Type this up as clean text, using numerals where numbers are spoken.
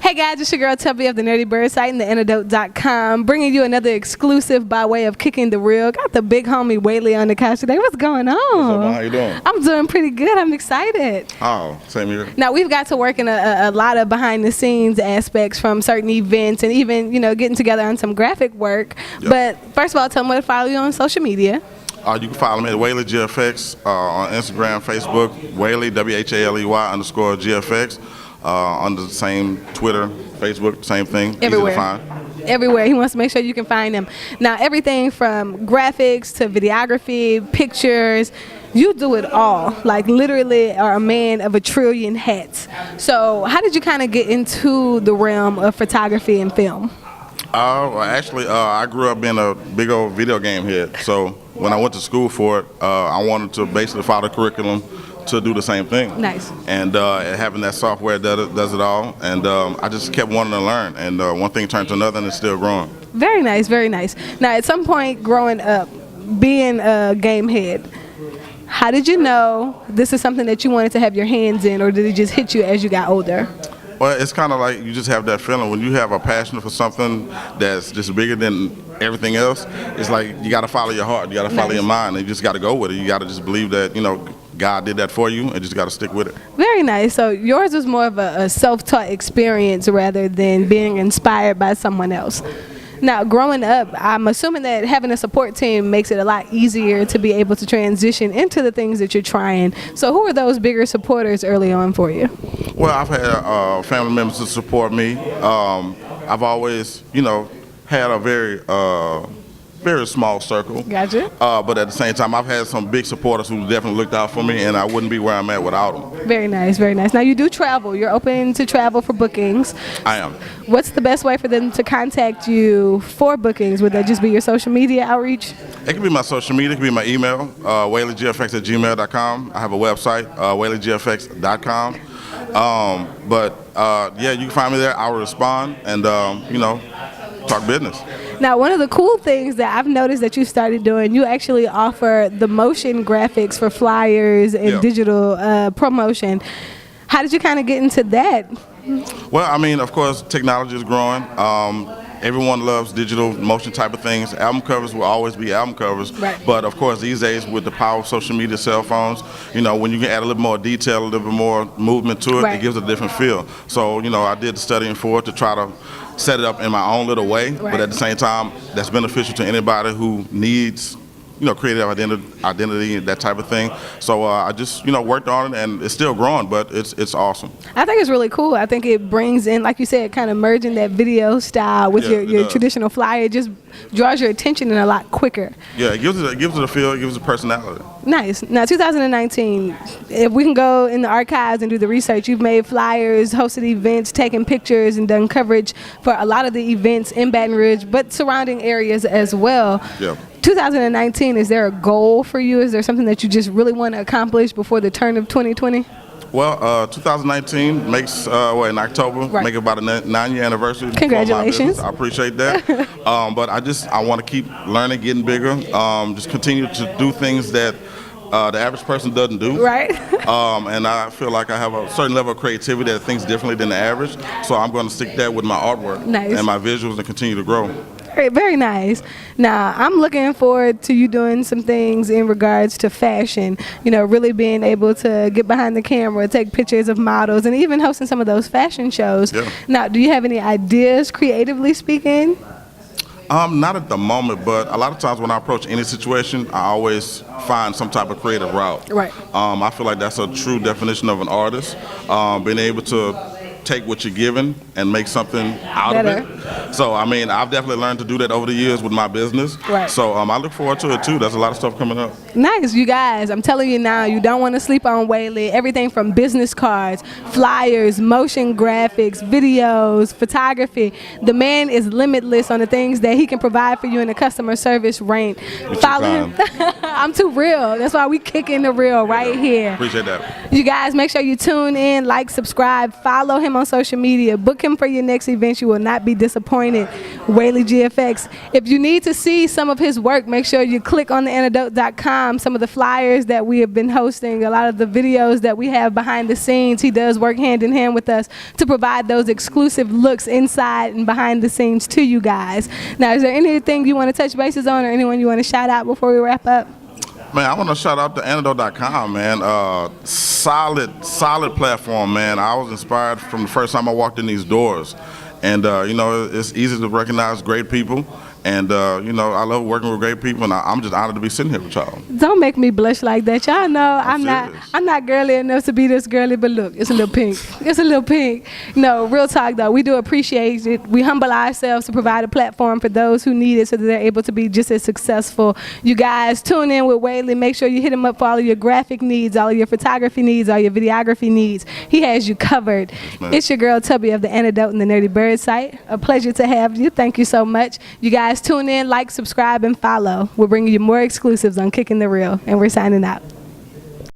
Hey guys, it's your girl Tubbi of the Nerdy Bird site and the antidote.com, bringing you another exclusive by way of Kickin The Real. Got the big homie Whaley on the couch today. What's going on? What's up, how you doing? I'm doing pretty good. I'm excited. Oh, same here. Now, we've got to work in a lot of behind the scenes aspects from certain events and even, getting together on some graphic work. Yep. But first of all, tell me where to follow you on social media. You can follow me at Whaley GFX on Instagram, Facebook, Whaley, WHALEY_GFX. Under the same Twitter, Facebook, same thing. Everywhere. Easy to find. Everywhere. He wants to make sure you can find him. Now, everything from graphics to videography, pictures, you do it all. Like, literally are a man of a trillion hats. So how did you kind of get into the realm of photography and film? I grew up being a big old video game head. So when I went to school for it, I wanted to basically follow the curriculum to do the same thing. Nice. And having that software does it all. And I just kept wanting to learn. And one thing turned to another, and it's still growing. Very nice, very nice. Now, at some point growing up, being a game head, how did you know this is something that you wanted to have your hands in, or did it just hit you as you got older? Well, it's kind of like you just have that feeling when you have a passion for something that's just bigger than everything else. It's like you got to follow your heart, you got to follow your mind, and you just got to go with it. You got to just believe that God did that for you, and just got to stick with it. Very nice. So yours was more of a self-taught experience rather than being inspired by someone else. Now, growing up, I'm assuming that having a support team makes it a lot easier to be able to transition into the things that you're trying. So who are those bigger supporters early on for you? Well, I've had family members to support me. I've always, had a very small circle. Gotcha. But at the same time, I've had some big supporters who definitely looked out for me, and I wouldn't be where I'm at without them. Very nice, very nice. Now, you do travel. You're open to travel for bookings. I am. What's the best way for them to contact you for bookings? Would that just be your social media outreach? It could be my social media. It could be my email, whaleygfx@gmail.com. I have a website, whaleygfx.com. Yeah, you can find me there. I will respond and, talk business. Now, one of the cool things that I've noticed that you started doing, you actually offer the motion graphics for flyers and digital promotion. How did you kind of get into that? Well, of course, technology is growing. Everyone loves digital motion type of things. Album covers will always be album covers. Right. But, of course, these days with the power of social media, cell phones, when you can add a little more detail, a little bit more movement to it, Right. It gives it a different feel. So, I did the studying for it to try to set it up in my own little way. Right. But at the same time, that's beneficial to anybody who needs creative identity, that type of thing. So I just, worked on it, and it's still growing, but it's awesome. I think it's really cool. I think it brings in, like you said, kind of merging that video style with your traditional flyer. It just draws your attention in a lot quicker. Yeah, it gives it a feel, it gives it a personality. Nice. Now, 2019, if we can go in the archives and do the research, you've made flyers, hosted events, taken pictures, and done coverage for a lot of the events in Baton Rouge, but surrounding areas as well. Yeah. 2019, is there a goal for you? Is there something that you just really want to accomplish before the turn of 2020? Well, 2019 makes, in October, Right. make about a 9-year anniversary. Congratulations. I appreciate that. But I want to keep learning, getting bigger, just continue to do things that the average person doesn't do. Right. And I feel like I have a certain level of creativity that thinks differently than the average. So I'm going to stick that with my artwork Nice. and my visuals and continue to grow. Very, very nice. Now, I'm looking forward to you doing some things in regards to fashion, really being able to get behind the camera, take pictures of models, and even hosting some of those fashion shows. Yeah. Now, do you have any ideas, creatively speaking? Not at the moment, but a lot of times when I approach any situation, I always find some type of creative route. Right. I feel like that's a true definition of an artist, being able to take what you're given and make something out of it. So, I've definitely learned to do that over the years with my business. Right. So, I look forward to it, too. There's a lot of stuff coming up. Nice. You guys, I'm telling you now, you don't want to sleep on Whaley. Everything from business cards, flyers, motion graphics, videos, photography. The man is limitless on the things that he can provide for you in the customer service range. Follow him. I'm too real. That's why we Kickin The Real right here. Appreciate that. You guys, make sure you tune in, like, subscribe, follow him on social media, book him for your next event. You will not be disappointed. disappointed. Whaley GFX. If you need to see some of his work, make sure you click on theantidote.com. Some of the flyers that we have been hosting, a lot of the videos that we have behind the scenes. He does work hand in hand with us to provide those exclusive looks inside and behind the scenes to you guys. Now, is there anything you want to touch bases on or anyone you want to shout out before we wrap up? Man, I want to shout out to antidote.com, man. Solid platform, man. I was inspired from the first time I walked in these doors. And, you know, it's easy to recognize great people. And, you know, I love working with great people, and I'm just honored to be sitting here with y'all. Don't make me blush like that. Y'all know I'm not girly enough to be this girly, but look, it's a little pink. It's a little pink. No, real talk, though. We do appreciate it. We humble ourselves to provide a platform for those who need it so that they're able to be just as successful. You guys, tune in with Whaley. Make sure you hit him up for all of your graphic needs, all of your photography needs, all your videography needs. He has you covered. Yes, it's your girl, Tubbi of the Antidote and the Nerdy Bird site. A pleasure to have you. Thank you so much. You guys, tune in, like, subscribe, and follow. We're bringing you more exclusives on Kickin The Real, and we're signing out.